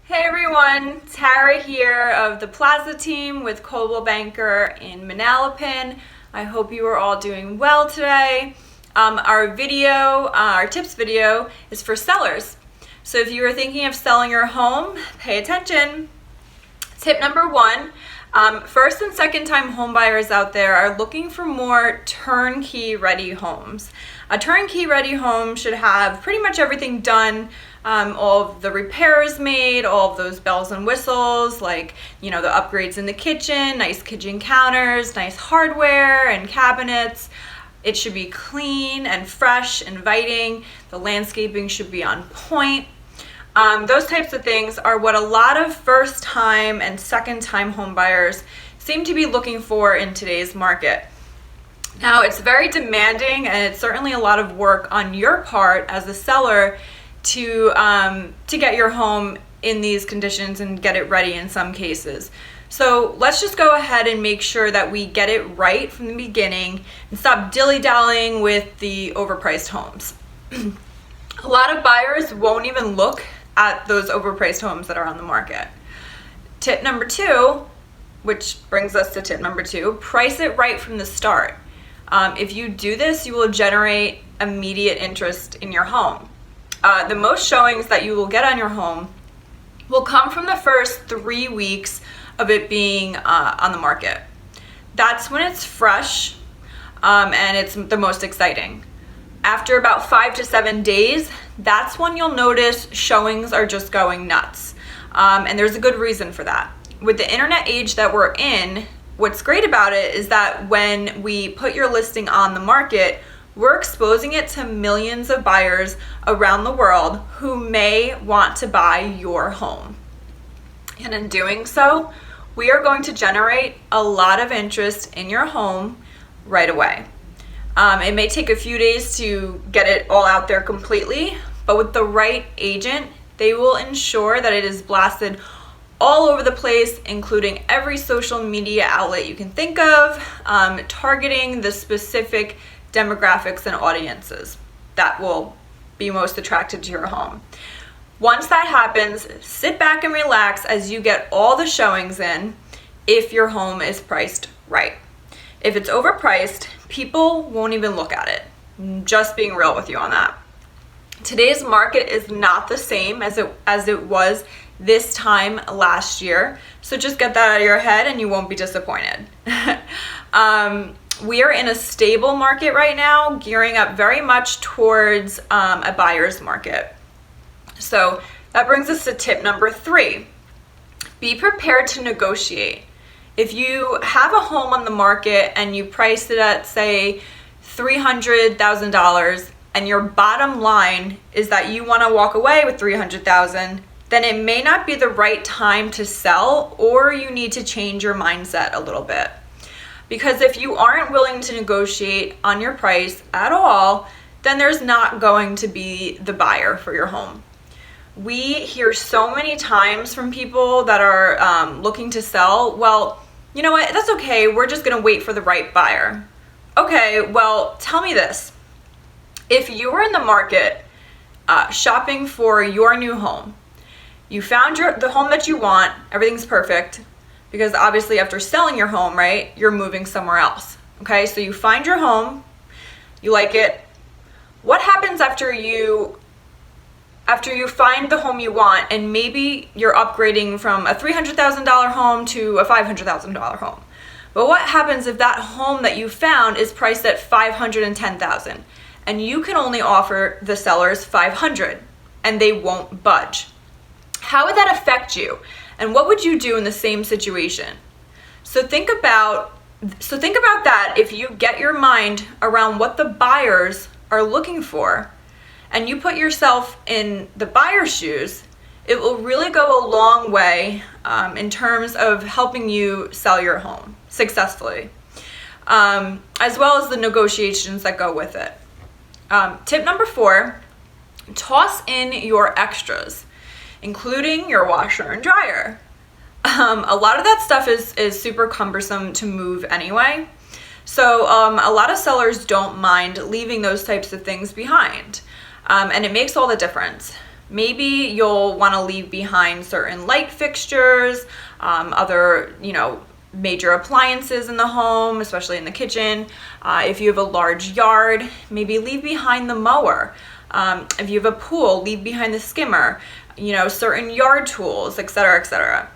Hey everyone, Tara here of the Plaza team with Coldwell Banker in Manalapan. I hope you are all doing well today. Our tips video is for sellers. So if you are thinking of selling your home, pay attention. Tip number one, first and second time home buyers out there are looking for more turnkey ready homes. A turnkey ready home should have pretty much everything done, all of the repairs made, all of those bells and whistles, like, the upgrades in the kitchen, nice kitchen counters, nice hardware and cabinets. It should be clean and fresh, inviting. The landscaping should be on point. Those types of things are what a lot of first time and second time home buyers seem to be looking for in today's market. Now, it's very demanding and it's certainly a lot of work on your part as a seller to get your home in these conditions and get it ready in some cases. So let's just go ahead and make sure that we get it right from the beginning and stop dilly-dallying with the overpriced homes. A lot of buyers won't even look at those overpriced homes that are on the market. Tip number two, which brings us to tip number two, price it right from the start. If you do this, you will generate immediate interest in your home. The most showings that you will get on your home will come from the first 3 weeks of it being on the market. That's when it's fresh and it's the most exciting. After about 5 to 7 days, that's when you'll notice showings are just going nuts. And there's a good reason for that. With the internet age that we're in, what's great about it is that when we put your listing on the market, we're exposing it to millions of buyers around the world who may want to buy your home. And in doing so, we are going to generate a lot of interest in your home right away. It may take a few days to get it all out there completely, but with the right agent, they will ensure that it is blasted all over the place, including every social media outlet you can think of, targeting the specific demographics and audiences that will be most attracted to your home. Once that happens, sit back and relax as you get all the showings in if your home is priced right. If it's overpriced, people won't even look at it. Just being real with you on that. Today's market is not the same as it was this time last year, so just get that out of your head and you won't be disappointed. We are in a stable market right now, gearing up very much towards a buyer's market. So that brings us to tip number three. Be prepared to negotiate. If you have a home on the market and you price it at, say, $300,000, and your bottom line is that you want to walk away with $300,000, then it may not be the right time to sell, or you need to change your mindset a little bit. Because if you aren't willing to negotiate on your price at all, then there's not going to be the buyer for your home. We hear so many times from people that are looking to sell, well, you know what, that's okay, we're just gonna wait for the right buyer. Okay, well, tell me this. If you were in the market shopping for your new home, you found the home that you want, everything's perfect, because obviously after selling your home, right, you're moving somewhere else. Okay, so you find your home, you like it. What happens after you find the home you want and maybe you're upgrading from a $300,000 home to a $500,000 home? But what happens if that home that you found is priced at $510,000 and you can only offer the sellers $500 and they won't budge? How would that affect you? And what would you do in the same situation? So think about that. If you get your mind around what the buyers are looking for and you put yourself in the buyer's shoes, it will really go a long way in terms of helping you sell your home successfully, as well as the negotiations that go with it. Tip number four, toss in your extras, including your washer and dryer. A lot of that stuff is super cumbersome to move anyway. So a lot of sellers don't mind leaving those types of things behind. And it makes all the difference. Maybe you'll want to leave behind certain light fixtures, other, major appliances in the home, especially in the kitchen. If you have a large yard, maybe leave behind the mower. If you have a pool, leave behind the skimmer, certain yard tools, etc., etc.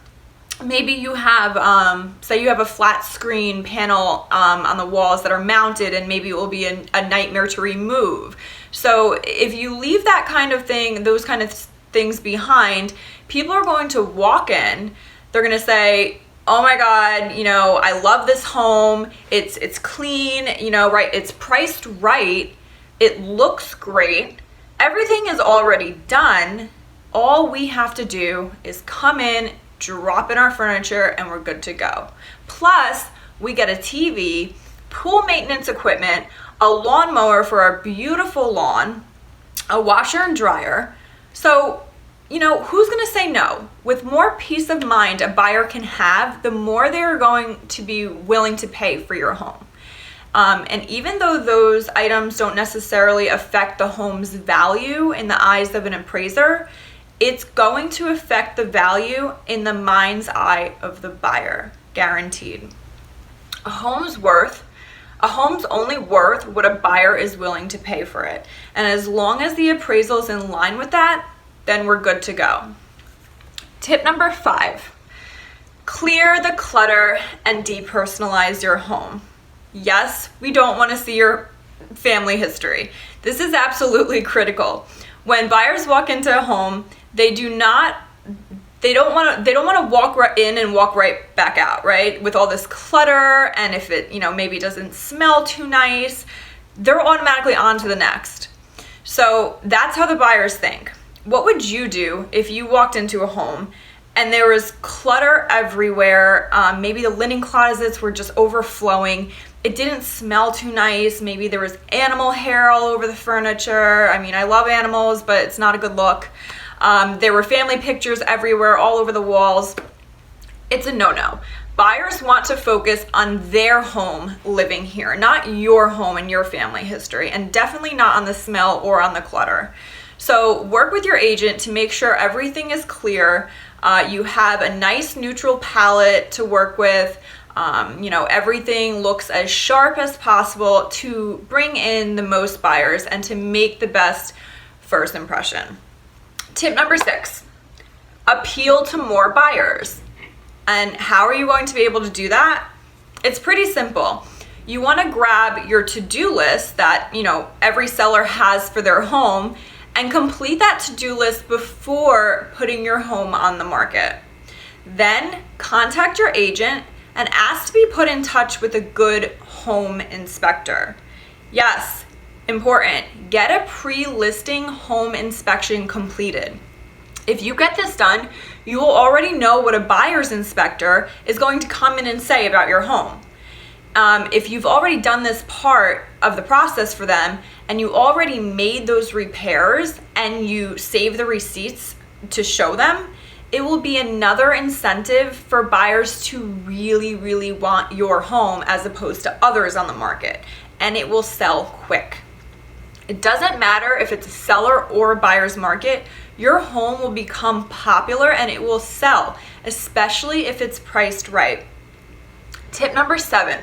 Maybe you have, say you have a flat screen panel on the walls that are mounted, and maybe it will be a nightmare to remove. So if you leave that kind of thing, those kind of things behind, people are going to walk in, they're going to say, oh my God, I love this home. It's clean, right? It's priced right. It looks great. Everything is already done. All we have to do is come in, drop in our furniture, and we're good to go. Plus, we get a TV, pool maintenance equipment, a lawnmower for our beautiful lawn, a washer and dryer. So, who's going to say no? With more peace of mind a buyer can have, the more they're going to be willing to pay for your home. And even though those items don't necessarily affect the home's value in the eyes of an appraiser, it's going to affect the value in the mind's eye of the buyer, guaranteed. A home's only worth what a buyer is willing to pay for it. And as long as the appraisal is in line with that, then we're good to go. Tip number 5, clear the clutter and depersonalize your home. Yes, we don't want to see your family history. This is absolutely critical. When buyers walk into a home, they don't want to walk right in and walk right back out, right? With all this clutter, and if it, maybe doesn't smell too nice, they're automatically on to the next. So that's how the buyers think. What would you do if you walked into a home and there was clutter everywhere? Maybe the linen closets were just overflowing. It didn't smell too nice. Maybe there was animal hair all over the furniture. I mean, I love animals, but it's not a good look. There were family pictures everywhere, all over the walls. It's a no-no. Buyers want to focus on their home living here, not your home and your family history, and definitely not on the smell or on the clutter. So work with your agent to make sure everything is clear. You have a nice neutral palette to work with. Everything looks as sharp as possible to bring in the most buyers and to make the best first impression. Tip number 6, appeal to more buyers. And how are you going to be able to do that? It's pretty simple. You want to grab your to-do list that, every seller has for their home and complete that to-do list before putting your home on the market. Then contact your agent and ask to be put in touch with a good home inspector. Yes, important, get a pre-listing home inspection completed. If you get this done, you will already know what a buyer's inspector is going to come in and say about your home. If you've already done this part of the process for them and you already made those repairs and you save the receipts to show them, it will be another incentive for buyers to really, really want your home as opposed to others on the market, and it will sell quick. It doesn't matter if it's a seller or a buyer's market, your home will become popular and it will sell, especially if it's priced right. Tip number 7,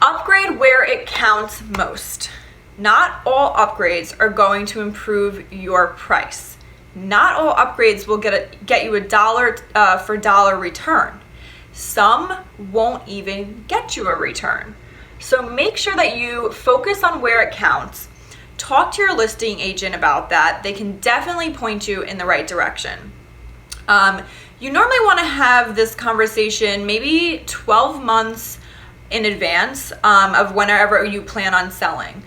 upgrade where it counts most. Not all upgrades are going to improve your price. Not all upgrades will get you a dollar for dollar return. Some won't even get you a return. So make sure that you focus on where it counts. Talk to your listing agent about that. They can definitely point you in the right direction. You normally want to have this conversation maybe 12 months in advance of whenever you plan on selling.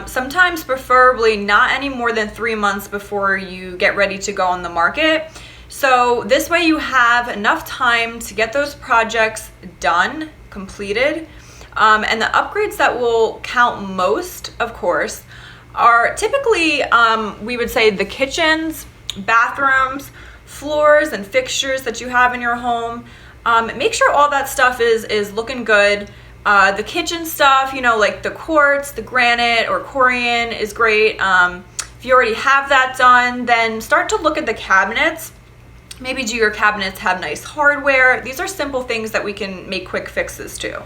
Sometimes preferably not any more than 3 months before you get ready to go on the market. So this way you have enough time to get those projects done, completed. And the upgrades that will count most, of course, are typically, we would say, the kitchens, bathrooms, floors and fixtures that you have in your home. Make sure all that stuff is looking good. The kitchen stuff, like the quartz, the granite or Corian is great. If you already have that done, then start to look at the cabinets. Maybe do your cabinets have nice hardware? These are simple things that we can make quick fixes to.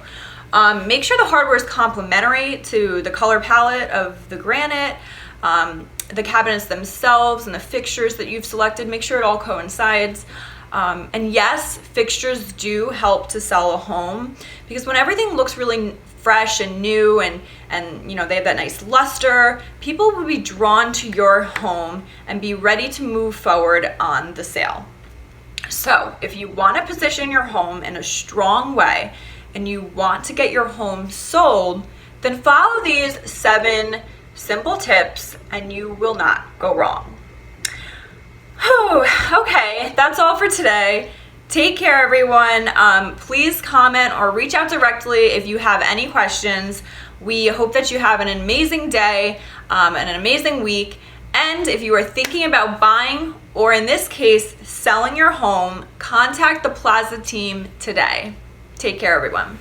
Make sure the hardware is complementary to the color palette of the granite, the cabinets themselves and the fixtures that you've selected. Make sure it all coincides. And yes, fixtures do help to sell a home, because when everything looks really fresh and new and they have that nice luster, people will be drawn to your home and be ready to move forward on the sale. So if you want to position your home in a strong way and you want to get your home sold, then follow these 7 simple tips and you will not go wrong. Okay, that's all for today. Take care, everyone. Please comment or reach out directly if you have any questions. We hope that you have an amazing day and an amazing week. And if you are thinking about buying, or in this case, selling your home, contact the Plaza team today. Take care, everyone.